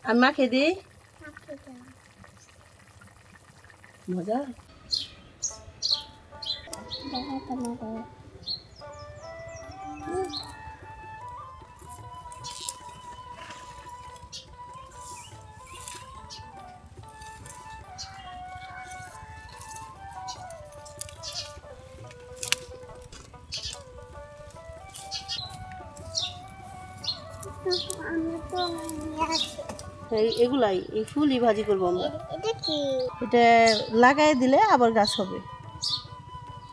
আমি মাখিয়ে দিই। মজা এগুলাই এই ফুলই ভাজি করবো আমরা। এটা লাগাই দিলে আবার গাছ হবে।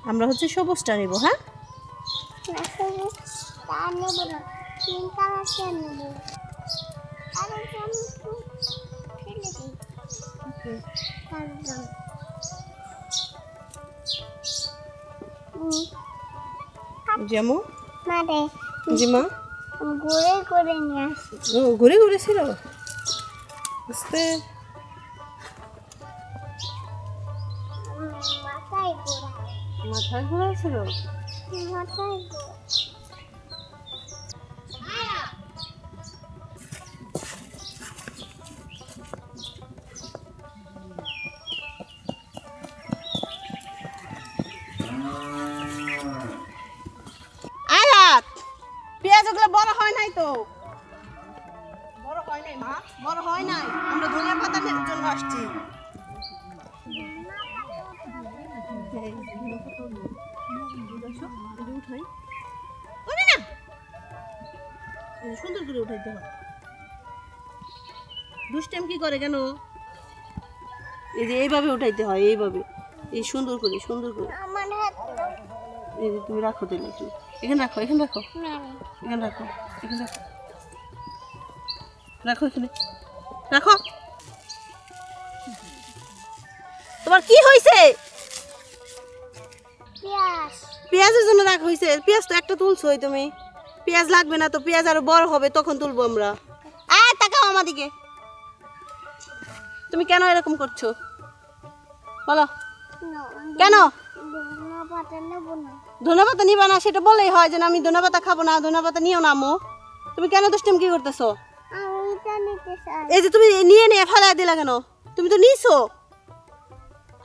আমরা হচ্ছে সবুজটা নেব। হ্যাঁ যেমন জিমা ঘুরে ঘুরে নিয়ে আসি। ও ঘুরে ঘুরে ছিল আস্তে মাথায় ঘোরা ছিল। পেঁয়াজ ওগুলো বড় হয় নাই তো, বড় হয় নাই মা, বড় হয় নাই। আমরা ধনিয়া পাতার জন্য আসছি। সুন্দর করে উঠাইতে হয়। দুষ্টাইম কি করে কেন? এই যে এইভাবে উঠাইতে হয়, এইভাবে, এই সুন্দর করে সুন্দর করে। এই যে তুমি রাখো তাহলে, একটু এখানে রাখো, এখানে রাখো, এখানে রাখো, এখানে রাখো, রাখো এখানে রাখো। তোমার কি হয়েছে? পেঁয়াজের জন্য রাখ হয়েছে। পেঁয়াজ তো একটা তুলছো তুমি, পেঁয়াজ লাগবে না তো, পেঁয়াজ আরো বড় হবে তখন তুলবো আমরা। তাকাও আমাদিকে, তুমি কেন এরকম করছো বলো? কেন ধনেপাতা নিবা না? সেটা বললেই হয় যে আমি ধনেপাতা খাবো না, ধনেপাতা নিও না আম্মু। তুমি কেন দুষ্টামি কি করতেছো? এই যে তুমি নিয়ে নিয়ে ফেলাই দিলা কেন? তুমি তো নিছো,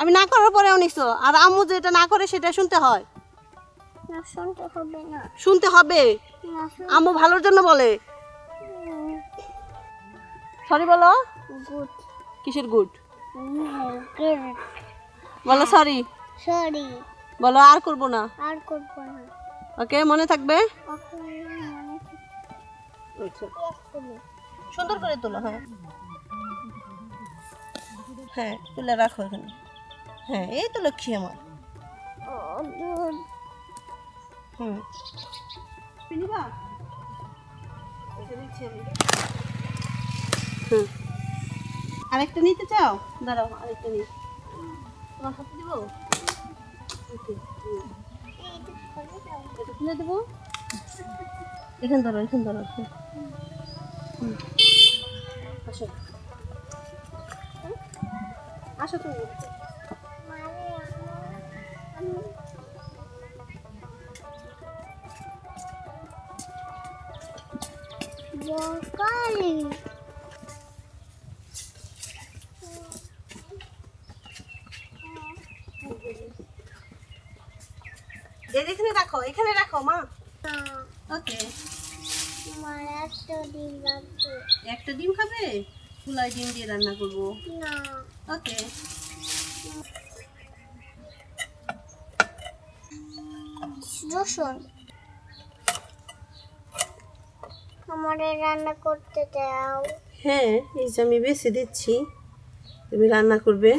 আমি না করার পরেও নিছো। আর আম্মু যেটা না করে সেটা শুনতে হয়। শুনতে হবে, আম্মু ভালোর জন্য বলে। সরি বলো। কিসের গুড বলো? সরি সরি বলো। আর করবো না, আর করবো না। ওকে, মনে থাকবে। সুন্দর করে তোলো। হ্যাঁ হ্যাঁ, তুলে রাখো এখানে। হ্যাঁ, এই তো লক্ষ্মী আমার। আরেকটা নিতে চাও? দাঁড়াও, আরেকটা নিই। তোমার হাতে দিব, এটা খুলে দেবো। এখানে ধরো, এখানে ধরো। আসো আসো তুমি। এখানে রাখো, এখানে রাখো মা। ওকে, একটা ডিম খাবে? ফুলাই ডিম দিয়ে রান্না করবো। ওকে, রসুন আমাদের রান্না করতে দাও। হ্যাঁ, এই যে আমি বেছে দিচ্ছি, তুমি রান্না করবে।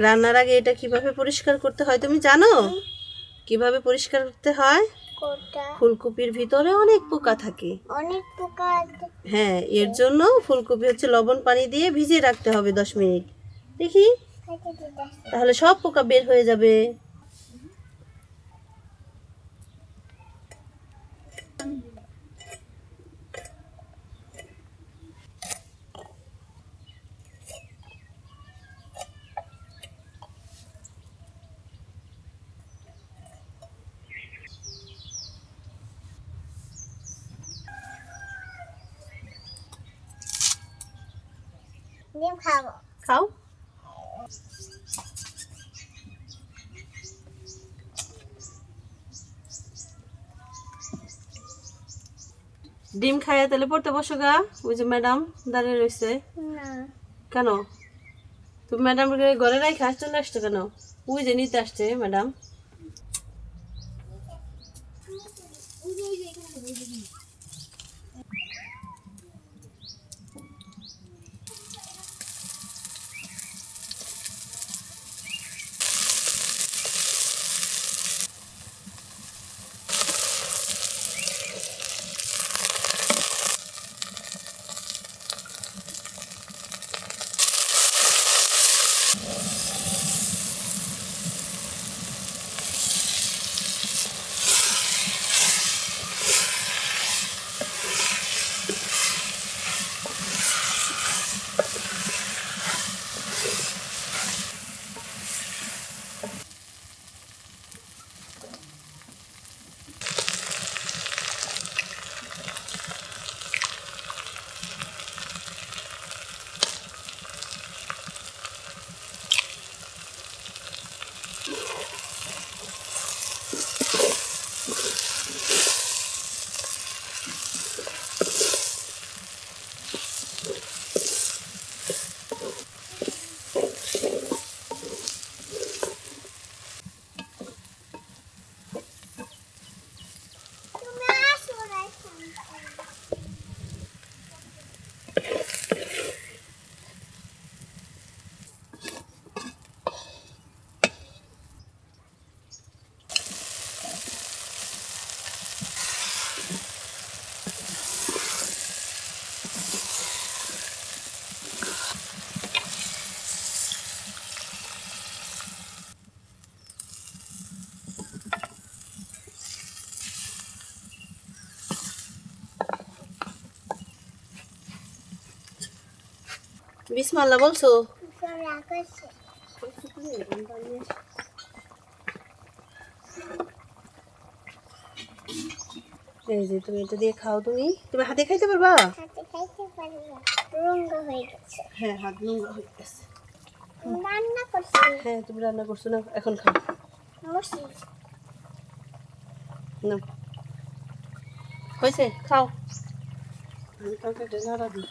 রান্নার আগে এটা কিভাবে পরিষ্কার করতে হয় তুমি জানো? কিভাবে পরিষ্কার করতে হয়? ফুলকপির ভিতরে অনেক পোকা থাকে, অনেক পোকা। হ্যাঁ, এর জন্য ফুলকপি হচ্ছে লবণ পানি দিয়ে ভিজিয়ে রাখতে হবে 10 মিনিট। দেখি, তাহলে সব পোকা বের হয়ে যাবে। ডিম খাবো। খাও। ডিম খাইয়া তাহলে পড়তে বসো গা। ওই যে ম্যাডাম দাঁড়িয়ে রয়েছে। না কেন? তুমি ম্যাডাম ঘরে রাখে চলে আসছো কেন? ওই যে নিতে আসছে ম্যাডাম। বিসমিল্লাহ বলছো? এই যে তুমি এটা দিয়ে খাও। তুমি হাতে খাইতে পারবা? হাতে খাইতে পারবা। নোংরা হয়ে গেছে। হ্যাঁ, হাত নোংরা হয়ে গেছে। রান্না করছি। হ্যাঁ, তুমি রান্না করছো না, এখন খাও। না হয়েছে, খাও। আমি তরকারিটা নাড়া দিই।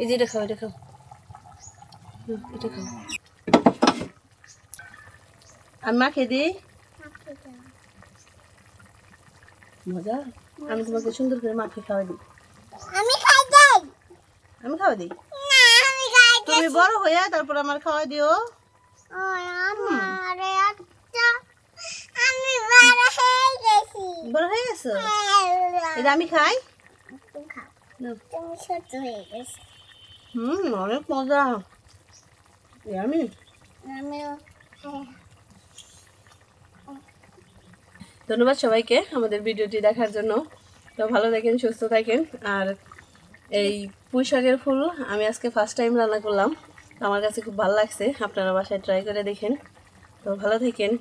এই যে এটা খাও, এটা খাও, এটা খাও। আমি মাখিয়ে দিই। মজা। আমি তোমাকে সুন্দর করে মাখিয়ে খাওয়া দিই। আমি খাওয়া দিই। তুমি বড় হয়ে তারপর আমার খাওয়া দিও। বড় হয়ে গেছো? এটা আমি খাই। অনেক মজা। আমি ধন্যবাদ সবাইকে আমাদের ভিডিওটি দেখার জন্য। তো ভালো থাকেন, সুস্থ থাকেন। আর এই পুঁই শাকের ফুল আমি আজকে ফার্স্ট টাইম রান্না করলাম। আমার কাছে খুব ভালো লাগছে। আপনারা বাসায় ট্রাই করে দেখেন। তো ভালো থাকেন।